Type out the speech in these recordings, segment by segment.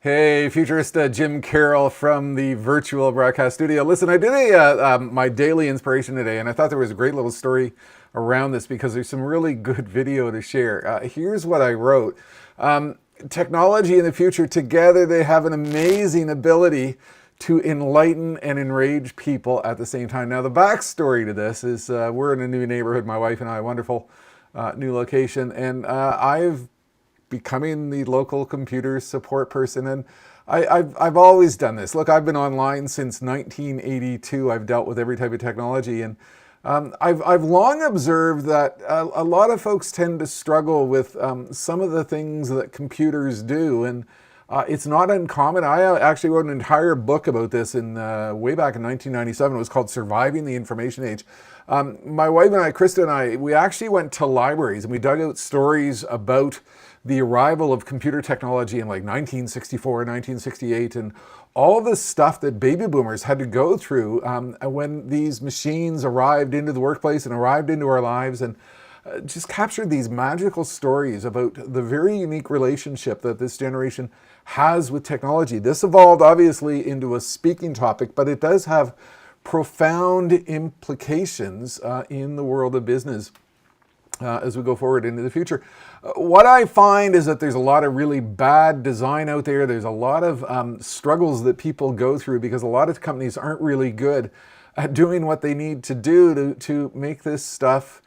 Hey, Futurist, Jim Carroll from the virtual broadcast studio. Listen, I did my daily inspiration today, and I thought there was a great little story around this because there's some really good video to share. Here's what I wrote. Technology in the future, together they have an amazing ability to enlighten and enrage people at the same time. Now, the backstory to this is we're in a new neighborhood, my wife and I, a wonderful new location, and I've becoming the local computer support person, and I've always done this. Look, I've been online since 1982. I've dealt with every type of technology, and I've long observed that a lot of folks tend to struggle with some of the things that computers do, and it's not uncommon. I actually wrote an entire book about this in way back in 1997. It was called Surviving the Information Age. My wife and I, Krista and I, we actually went to libraries and we dug out stories about the arrival of computer technology in like 1964, 1968, and all the stuff that baby boomers had to go through when these machines arrived into the workplace and arrived into our lives, and just captured these magical stories about the very unique relationship that this generation has with technology. This evolved obviously into a speaking topic, but it does have profound implications in the world of business as we go forward into the future. What I find is that there's a lot of really bad design out there. There's a lot of struggles that people go through because a lot of companies aren't really good at doing what they need to do to make this stuff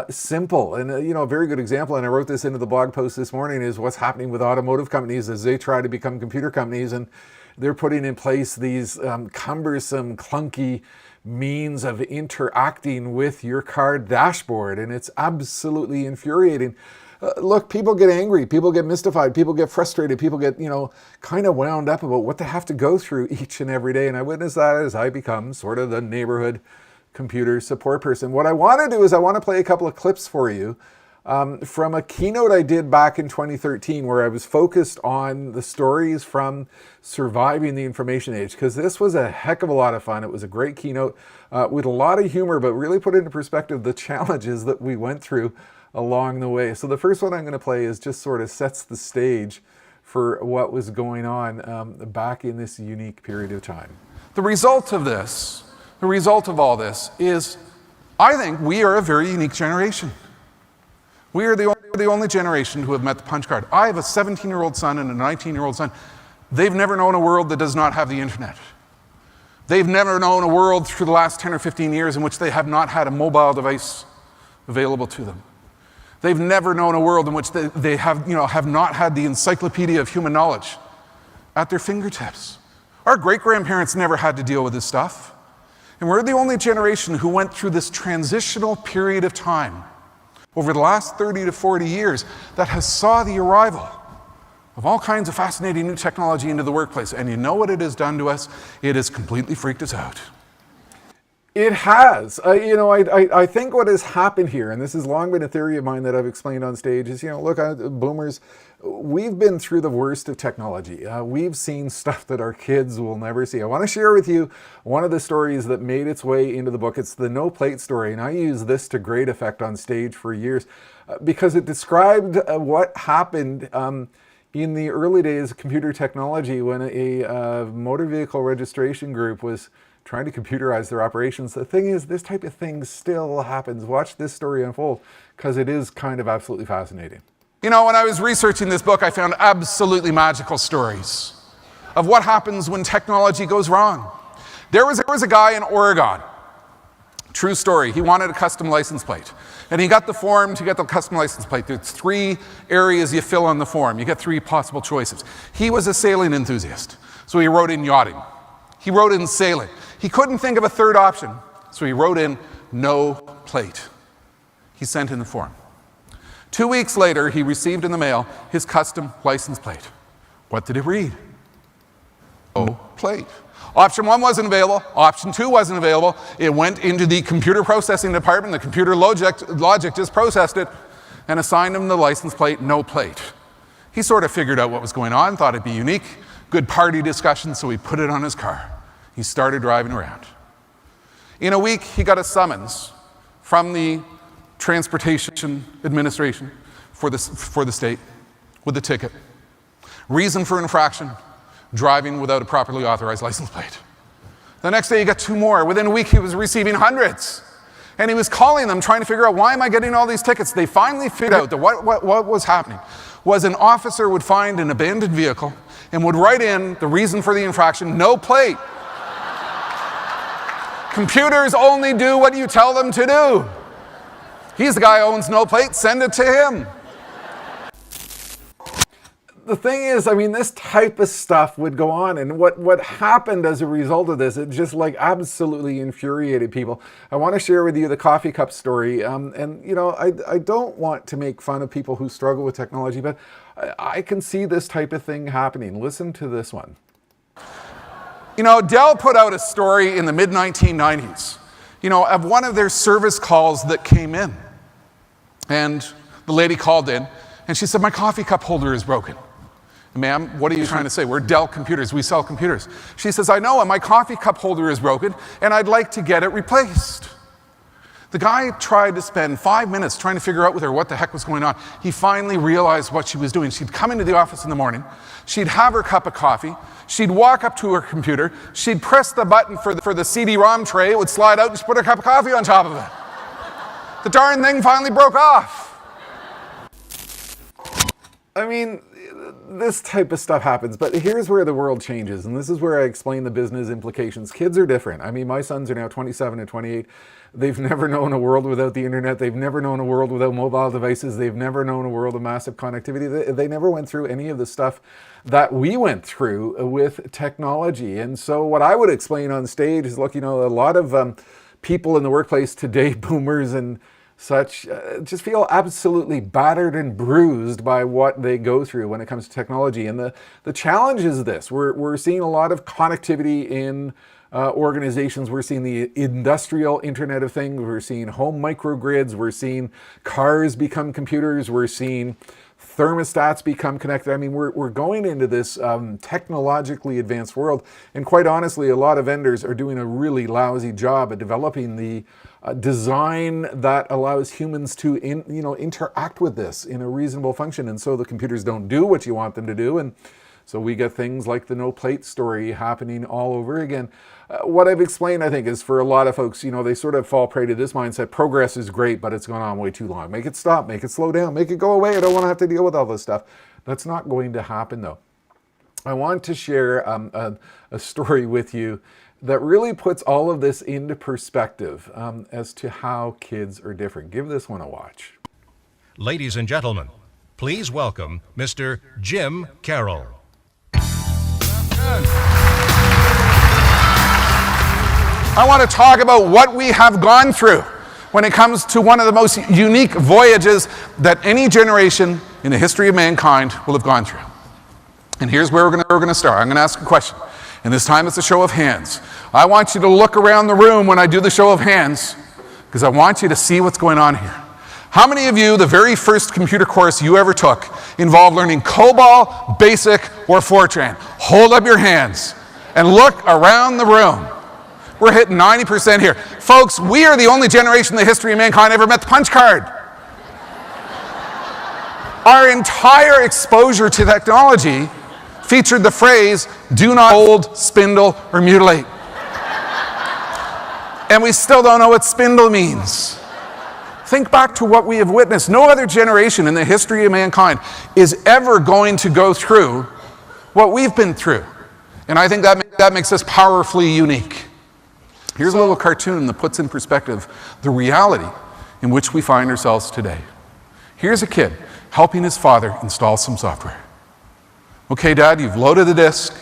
simple. And a very good example, and I wrote this into the blog post this morning, is what's happening with automotive companies as they try to become computer companies, and they're putting in place these cumbersome, clunky means of interacting with your car dashboard, and it's absolutely infuriating. Look, people get angry, people get mystified, people get frustrated, people get, kind of wound up about what they have to go through each and every day, and I witness that as I become sort of the neighborhood computer support person. What I want to do is I want to play a couple of clips for you from a keynote I did back in 2013 where I was focused on the stories from surviving the information age, because this was a heck of a lot of fun. It was a great keynote with a lot of humor, but really put into perspective the challenges that we went through along the way. So the first one I'm going to play is just sort of sets the stage for what was going on back in this unique period of time. The result of all this is, I think we are a very unique generation. We are the only generation who have met the punch card. I have a 17-year-old son and a 19-year-old son. They've never known a world that does not have the internet. They've never known a world through the last 10 or 15 years in which they have not had a mobile device available to them. They've never known a world in which they have not had the encyclopedia of human knowledge at their fingertips. Our great-grandparents never had to deal with this stuff. And we're the only generation who went through this transitional period of time over the last 30 to 40 years that has saw the arrival of all kinds of fascinating new technology into the workplace. And you know what it has done to us? It has completely freaked us out. It has. I think what has happened here, and this has long been a theory of mine that I've explained on stage, is, look, boomers, we've been through the worst of technology. We've seen stuff that our kids will never see. I want to share with you one of the stories that made its way into the book. It's the no plate story, and I use this to great effect on stage for years because it described what happened in the early days of computer technology when a motor vehicle registration group was trying to computerize their operations. The thing is, this type of thing still happens. Watch this story unfold, because it is kind of absolutely fascinating. When I was researching this book, I found absolutely magical stories of what happens when technology goes wrong. There was a guy in Oregon, true story, he wanted a custom license plate. And he got the form to get the custom license plate. There's 3 areas you fill on the form. You get 3 possible choices. He was a sailing enthusiast, so he wrote in yachting. He wrote in sailing. He couldn't think of a third option, so he wrote in no plate. He sent in the form. 2 weeks later, he received in the mail his custom license plate. What did it read? No plate. Option 1 wasn't available. Option 2 wasn't available. It went into the computer processing department. The computer logic just processed it and assigned him the license plate, no plate. He sort of figured out what was going on, thought it'd be unique, good party discussion, so he put it on his car. He started driving around. In a week, he got a summons from the Transportation Administration for the state with a ticket. Reason for infraction, driving without a properly authorized license plate. The next day, he got 2 more. Within a week, he was receiving hundreds. And he was calling them, trying to figure out, why am I getting all these tickets? They finally figured out that what was happening was an officer would find an abandoned vehicle and would write in the reason for the infraction, no plate. Computers only do what you tell them to do. He's the guy who owns no plate, send it to him. The thing is, I mean, this type of stuff would go on, and what happened as a result of this, it just like absolutely infuriated people. I want to share with you the coffee cup story, and you know, I don't want to make fun of people who struggle with technology, but I can see this type of thing happening. Listen to this one. You know, Dell put out a story in the mid-1990s, you know, of one of their service calls that came in. And the lady called in, and she said, my coffee cup holder is broken. Ma'am, what are you trying to say? We're Dell Computers, we sell computers. She says, I know, and my coffee cup holder is broken, and I'd like to get it replaced. The guy tried to spend 5 minutes trying to figure out with her what the heck was going on. He finally realized what she was doing. She'd come into the office in the morning, she'd have her cup of coffee, she'd walk up to her computer, she'd press the button for the CD-ROM tray, it would slide out, and she'd put her cup of coffee on top of it. The darn thing finally broke off. I mean, this type of stuff happens, but here's where the world changes, and this is where I explain the business implications. Kids are different. I mean, my sons are now 27 and 28. They've never known a world without the internet. They've never known a world without mobile devices. They've never known a world of massive connectivity. They never went through any of the stuff that we went through with technology. And so what I would explain on stage is, look, you know, a lot of people in the workplace today, boomers and such, just feel absolutely battered and bruised by what they go through when it comes to technology. And the challenge is this. We're seeing a lot of connectivity in organizations. We're seeing the industrial Internet of Things. We're seeing home microgrids. We're seeing cars become computers. We're seeing thermostats become connected. I mean, we're going into this technologically advanced world. And quite honestly, a lot of vendors are doing a really lousy job at developing the design that allows humans to interact with this in a reasonable function. And so the computers don't do what you want them to do. And so we get things like the no plate story happening all over again. What I've explained, I think, is for a lot of folks, you know, they sort of fall prey to this mindset. Progress is great, but it's gone on way too long. Make it stop, make it slow down, make it go away. I don't want to have to deal with all this stuff. That's not going to happen, though. I want to share a story with you that really puts all of this into perspective as to how kids are different. Give this one a watch. Ladies and gentlemen, please welcome Mr. Jim Carroll. I want to talk about what we have gone through when it comes to one of the most unique voyages that any generation in the history of mankind will have gone through. And here's where we're going to start. I'm going to ask a question. And this time it's a show of hands. I want you to look around the room when I do the show of hands, because I want you to see what's going on here. How many of you, the very first computer course you ever took involved learning COBOL, BASIC, or Fortran? Hold up your hands and look around the room. We're hitting 90% here. Folks, we are the only generation in the history of mankind ever met the punch card. Our entire exposure to technology featured the phrase, do not hold, spindle, or mutilate. And we still don't know what spindle means. Think back to what we have witnessed. No other generation in the history of mankind is ever going to go through what we've been through. And I think that makes us powerfully unique. Here's a little cartoon that puts in perspective the reality in which we find ourselves today. Here's a kid helping his father install some software. Okay, Dad, you've loaded the disk.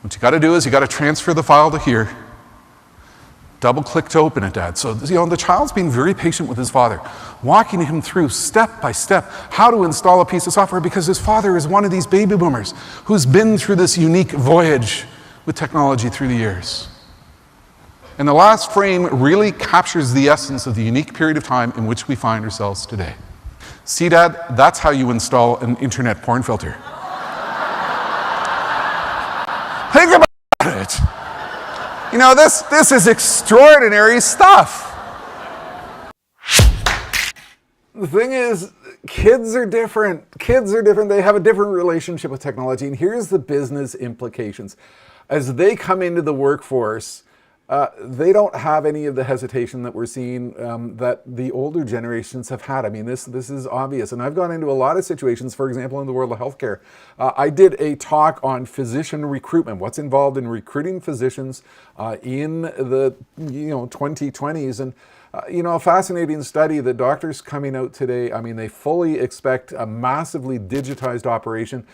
What you got to do is you got to transfer the file to here. Double click to open it, Dad. So, you know, the child's being very patient with his father, walking him through step by step how to install a piece of software, because his father is one of these baby boomers who's been through this unique voyage with technology through the years. And the last frame really captures the essence of the unique period of time in which we find ourselves today. See, Dad, that's how you install an internet porn filter. Think about it. You know, this is extraordinary stuff. The thing is, Kids are different. Kids are different. They have a different relationship with technology. And here's the business implications. As they come into the workforce, they don't have any of the hesitation that we're seeing that the older generations have had. I mean, this is obvious. And I've gone into a lot of situations, for example, in the world of healthcare. I did a talk on physician recruitment, what's involved in recruiting physicians in the 2020s. And a fascinating study, the doctors coming out today, I mean, they fully expect a massively digitized operation.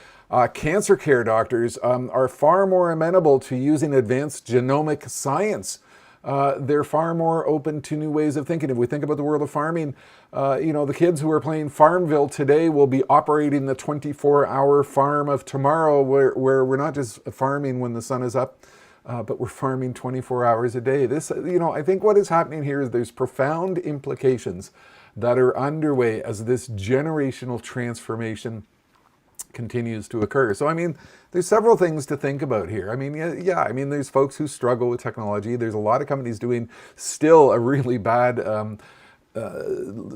Cancer care doctors are far more amenable to using advanced genomic science. They're far more open to new ways of thinking. If we think about the world of farming, the kids who are playing Farmville today will be operating the 24-hour farm of tomorrow, where we're not just farming when the sun is up, but we're farming 24 hours a day. I think what is happening here is there's profound implications that are underway as this generational transformation continues to occur. So, I mean, there's several things to think about here. I mean, there's folks who struggle with technology. There's a lot of companies doing still a really bad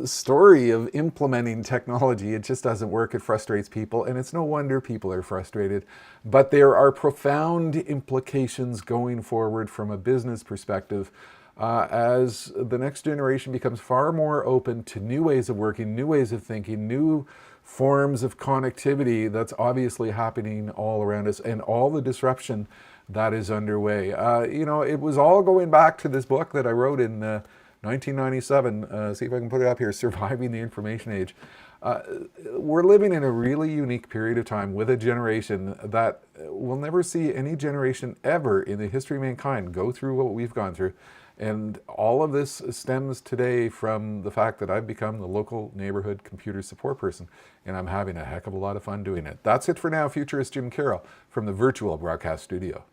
story of implementing technology. It just doesn't work. It frustrates people, and it's no wonder people are frustrated. But there are profound implications going forward from a business perspective as the next generation becomes far more open to new ways of working, new ways of thinking, new forms of connectivity that's obviously happening all around us, and all the disruption that is underway. It was all going back to this book that I wrote in 1997. See if I can put it up here, Surviving the Information Age. We're living in a really unique period of time with a generation that will never see any generation ever in the history of mankind go through what we've gone through. And all of this stems today from the fact that I've become the local neighborhood computer support person, and I'm having a heck of a lot of fun doing it. That's it for now. Futurist Jim Carroll from the virtual broadcast studio.